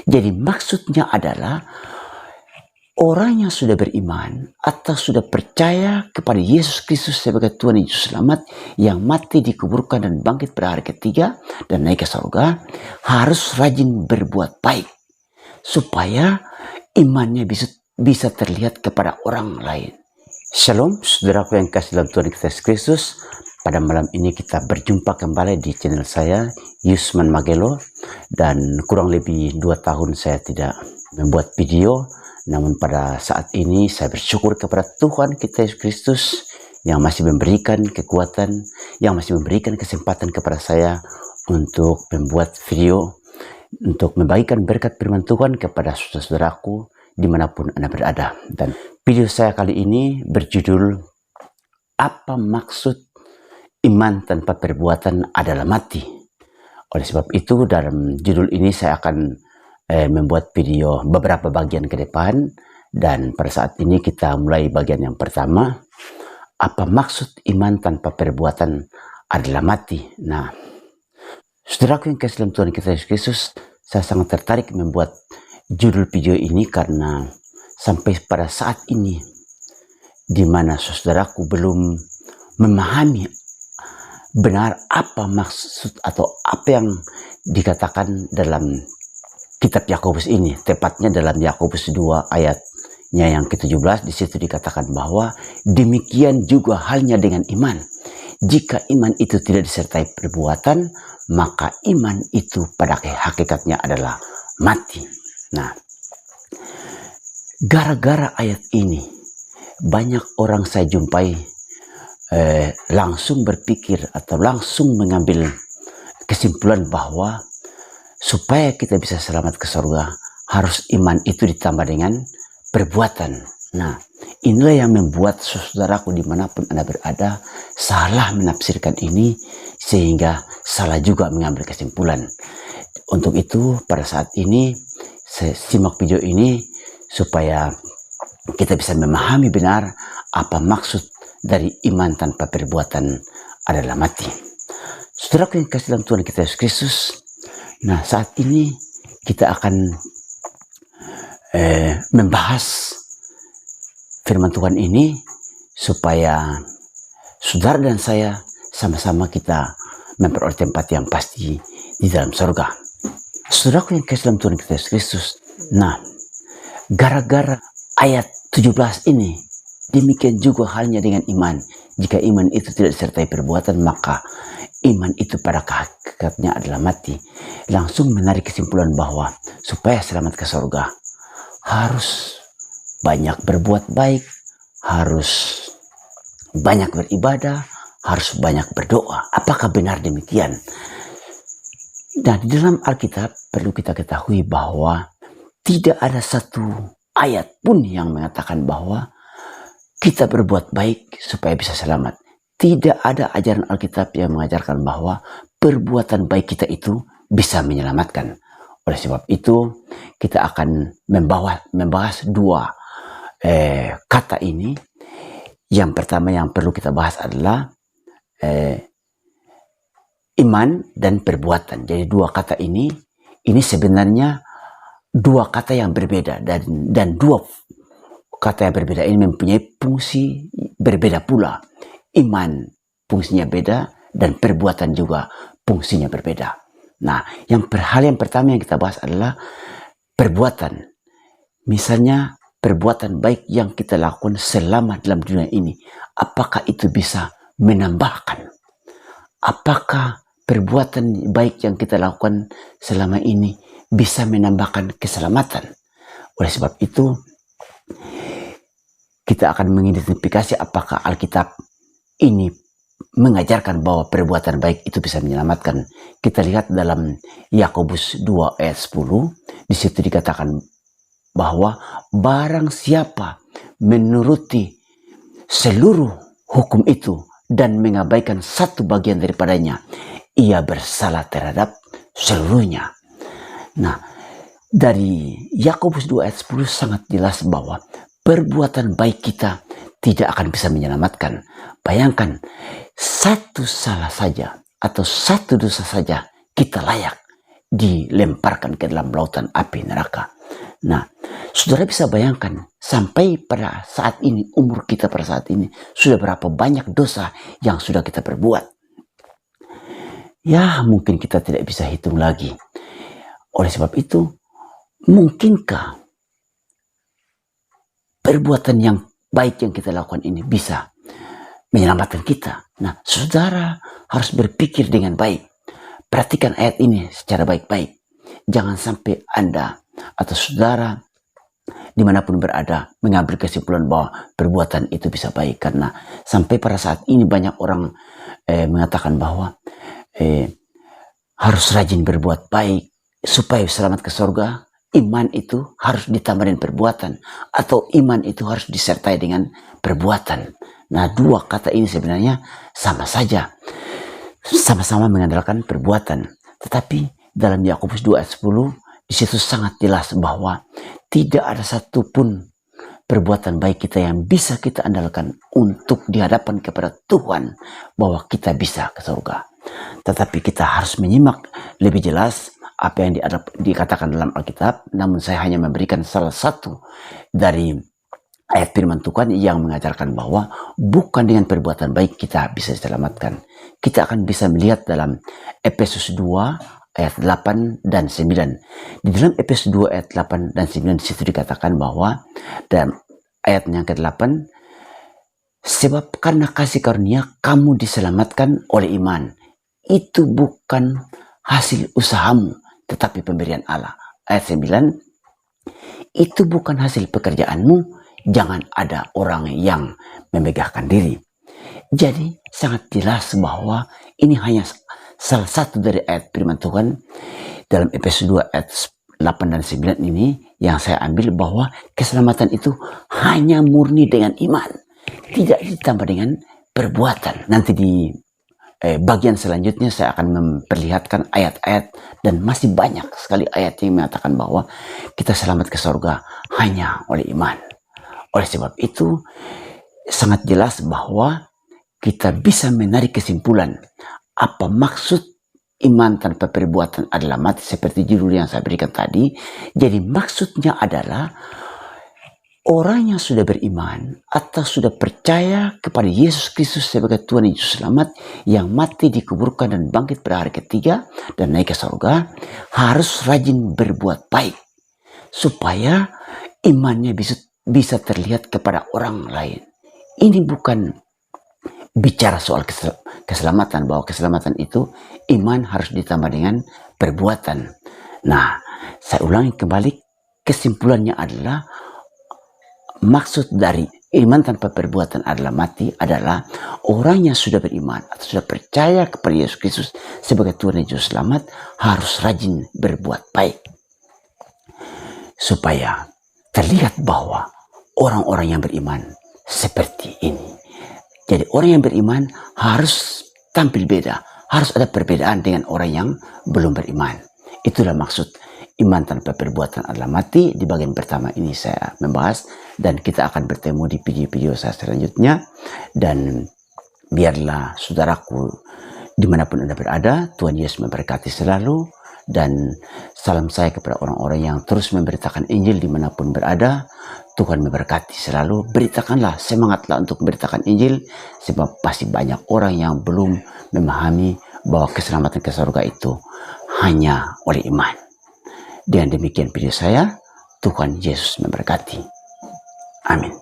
Jadi maksudnya adalah orang yang sudah beriman atau sudah percaya kepada Yesus Kristus sebagai Tuhan dan Juru Selamat yang mati, dikuburkan dan bangkit pada hari ketiga dan naik ke surga, harus rajin berbuat baik supaya imannya bisa terlihat kepada orang lain. Shalom, saudaraku yang kasih dalam Tuhan Yesus Kristus. Pada malam ini kita berjumpa kembali di channel saya, Yusman Magelo. Dan kurang lebih 2 tahun saya tidak membuat video. Namun pada saat ini saya bersyukur kepada Tuhan kita Yesus Kristus yang masih memberikan kekuatan, yang masih memberikan kesempatan kepada saya untuk membuat video, untuk membagikan berkat firman Tuhan kepada saudara-saudaraku dimanapun Anda berada. Dan video saya kali ini berjudul, apa maksud iman tanpa perbuatan adalah mati. Oleh sebab itu dalam judul ini saya akan membuat video beberapa bagian ke depan. Dan pada saat ini kita mulai bagian yang pertama, apa maksud iman tanpa perbuatan adalah mati. Nah, saudaraku yang kasih dalam Tuhan kita Yesus Kristus, saya sangat tertarik membuat judul video ini karena sampai pada saat ini di mana saudaraku belum memahami benar apa maksud atau apa yang dikatakan dalam kitab Yakobus ini, tepatnya dalam Yakobus 2 ayatnya yang ke-17. Di situ dikatakan bahwa demikian juga halnya dengan iman. Jika iman itu tidak disertai perbuatan, maka iman itu pada hakikatnya adalah mati. Nah, gara-gara ayat ini banyak orang saya jumpai langsung berpikir atau langsung mengambil kesimpulan bahwa supaya kita bisa selamat ke surga, harus iman itu ditambah dengan perbuatan. Nah, inilah yang membuat saudaraku dimanapun Anda berada salah menafsirkan ini, sehingga salah juga mengambil kesimpulan. Untuk itu pada saat ini saya simak video ini supaya kita bisa memahami benar apa maksud dari iman tanpa perbuatan adalah mati. Saudaraku yang kasih dalam Tuhan kita Yesus Kristus, nah saat ini kita akan membahas firman Tuhan ini supaya saudara dan saya sama-sama kita memperoleh tempat yang pasti di dalam surga. Saudaraku yang kasih dalam Tuhan kita Yesus Kristus, nah gara-gara ayat 17 ini, demikian juga halnya dengan iman. Jika iman itu tidak disertai perbuatan, maka iman itu pada hakikatnya adalah mati. Langsung menarik kesimpulan bahwa supaya selamat ke surga harus banyak berbuat baik, harus banyak beribadah, harus banyak berdoa. Apakah benar demikian? Nah, di dalam Alkitab perlu kita ketahui bahwa tidak ada satu ayat pun yang mengatakan bahwa kita berbuat baik supaya bisa selamat. Tidak ada ajaran Alkitab yang mengajarkan bahwa perbuatan baik kita itu bisa menyelamatkan. Oleh sebab itu kita akan membahas dua kata ini. Yang pertama yang perlu kita bahas adalah iman dan perbuatan. Jadi dua kata ini sebenarnya dua kata yang berbeda, dan dua kata yang berbeda ini mempunyai fungsi berbeda pula. Iman fungsinya beda dan perbuatan juga fungsinya berbeda. Nah, hal yang pertama yang kita bahas adalah perbuatan. Misalnya perbuatan baik yang kita lakukan selama dalam dunia ini, apakah itu bisa menambahkan? Apakah perbuatan baik yang kita lakukan selama ini bisa menambahkan keselamatan? Oleh sebab itu kita akan mengidentifikasi apakah Alkitab ini mengajarkan bahwa perbuatan baik itu bisa menyelamatkan. Kita lihat dalam Yakobus 2 ayat 10, di situ dikatakan bahwa barang siapa menuruti seluruh hukum itu dan mengabaikan satu bagian daripadanya, ia bersalah terhadap seluruhnya. Nah, dari Yakobus 2 ayat 10 sangat jelas bahwa perbuatan baik kita tidak akan bisa menyelamatkan. Bayangkan, satu salah saja atau satu dosa saja kita layak dilemparkan ke dalam lautan api neraka. Nah, saudara bisa bayangkan sampai pada saat ini, umur kita pada saat ini, sudah berapa banyak dosa yang sudah kita perbuat. Ya, mungkin kita tidak bisa hitung lagi. Oleh sebab itu, mungkinkah perbuatan yang baik yang kita lakukan ini bisa menyelamatkan kita? Nah, saudara harus berpikir dengan baik. Perhatikan ayat ini secara baik-baik. Jangan sampai Anda atau saudara dimanapun berada mengambil kesimpulan bahwa perbuatan itu bisa baik. Karena sampai pada saat ini banyak orang mengatakan bahwa harus rajin berbuat baik supaya selamat ke surga. Iman itu harus ditambah dengan perbuatan, atau iman itu harus disertai dengan perbuatan. Nah, dua kata ini sebenarnya sama saja, sama-sama mengandalkan perbuatan. Tetapi dalam Yakobus 2 ayat 10 di situ sangat jelas bahwa tidak ada satupun perbuatan baik kita yang bisa kita andalkan untuk dihadapan kepada Tuhan bahwa kita bisa ke surga. Tetapi kita harus menyimak lebih jelas apa yang dikatakan dalam Alkitab. Namun saya hanya memberikan salah satu dari ayat firman Tuhan yang mengajarkan bahwa bukan dengan perbuatan baik kita bisa diselamatkan. Kita akan bisa melihat dalam Efesus 2 ayat 8 dan 9. Di dalam Efesus 2 ayat 8 dan 9 di situ dikatakan bahwa dalam ayat yang ke-8, sebab karena kasih karunia kamu diselamatkan oleh iman. Itu bukan hasil usahamu, tetapi pemberian Allah. Ayat 9, itu bukan hasil pekerjaanmu, jangan ada orang yang memegahkan diri. Jadi sangat jelas bahwa ini hanya salah satu dari ayat firman Tuhan dalam Efesus 2 ayat 8 dan 9 ini yang saya ambil, bahwa keselamatan itu hanya murni dengan iman, tidak ditambah dengan perbuatan. Nanti di bagian selanjutnya saya akan memperlihatkan ayat-ayat, dan masih banyak sekali ayat yang mengatakan bahwa kita selamat ke surga hanya oleh iman. Oleh sebab itu sangat jelas bahwa kita bisa menarik kesimpulan apa maksud iman tanpa perbuatan adalah mati, seperti judul yang saya berikan tadi. Jadi maksudnya adalah orang yang sudah beriman atau sudah percaya kepada Yesus Kristus sebagai Tuhan Yesus Selamat, yang mati, dikuburkan, dan bangkit pada hari ketiga dan naik ke surga, harus rajin berbuat baik supaya imannya bisa terlihat kepada orang lain. Ini bukan bicara soal keselamatan, bahwa keselamatan itu iman harus ditambah dengan perbuatan. Nah, saya ulangi kembali, kesimpulannya adalah maksud dari iman tanpa perbuatan adalah mati adalah orang yang sudah beriman atau sudah percaya kepada Yesus Kristus sebagai Tuhan dan Juru Selamat harus rajin berbuat baik supaya terlihat bahwa orang-orang yang beriman seperti ini. Jadi orang yang beriman harus tampil beda, harus ada perbedaan dengan orang yang belum beriman. Itulah maksud iman tanpa perbuatan adalah mati. Di bagian pertama ini saya membahas, dan kita akan bertemu di video-video saya selanjutnya. Dan biarlah saudaraku dimanapun Anda berada, Tuhan Yesus memberkati selalu. Dan salam saya kepada orang-orang yang terus memberitakan Injil dimanapun berada. Tuhan memberkati selalu. Beritakanlah, semangatlah untuk memberitakan Injil, sebab pasti banyak orang yang belum memahami bahwa keselamatan ke surga itu hanya oleh iman. Dengan demikian video saya, Tuhan Yesus memberkati. Amin.